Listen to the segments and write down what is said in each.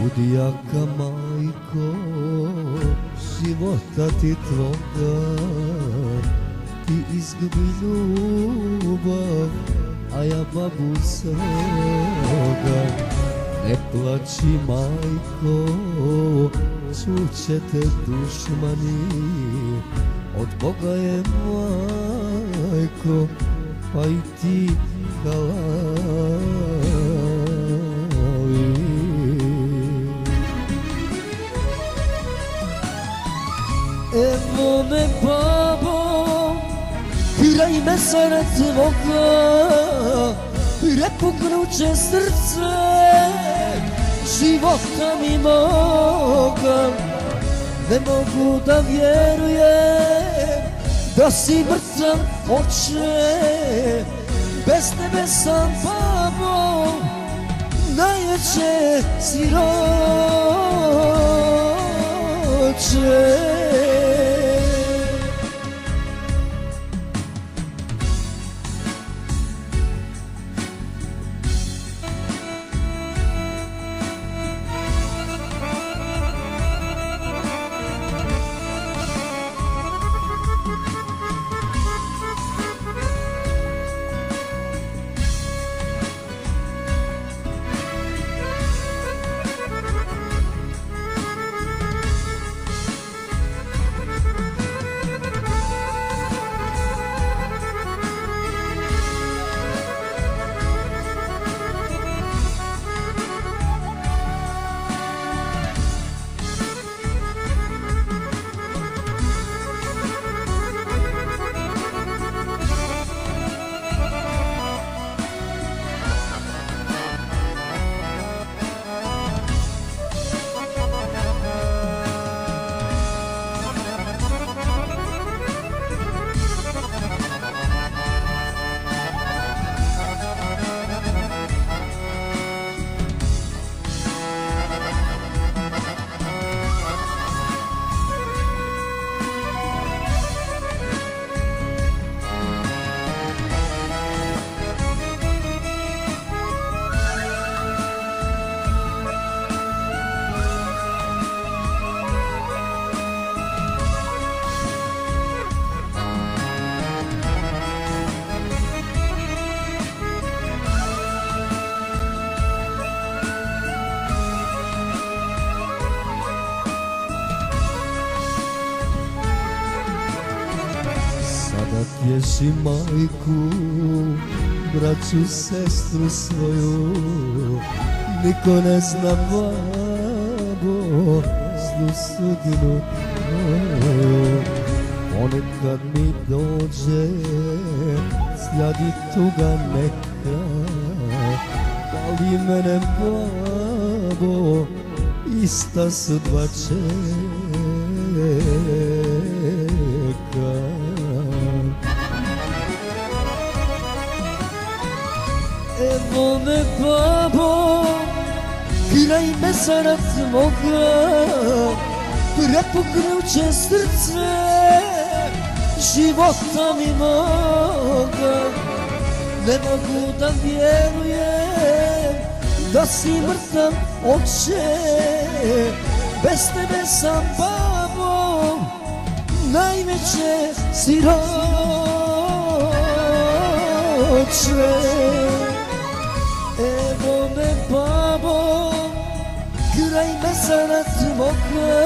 Budi jaka majko, života ti tvoga, ti izgubi ljubav, a ja babu svoga. Ne plači majko, čuće te dušmani, od Boga je majko, pa i ti halavi. Evo me babo, piraj me zarad tvoga, prepuknuće srce života mi moga. Ne mogu da vjerujem da si mrtav oče, bez tebe sam babo, najveće siroče. Tješi majku, braću, sestru svoju, niko ne zna babo, zlu sudbinu tvoju. Ponekad mi dođe, sljadi tuga neka, boli mene babo, ista sudba čeka. Evo me babo, kraj me zarad tvoga, prepuknuće srce života mi moga. Ne mogu da vjerujem da si mrtav oče, bez tebe sam babo, najveće siroče. Evo me babo, kraj me zarad tvoga,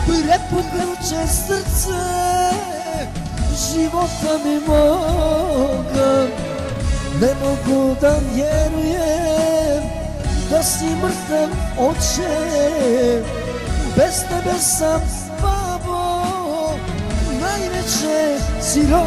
prepuknuće srce života mi moga. Ne mogu da vjerujem da si mrtav oče, bez tebe sam babo, najveće siroče.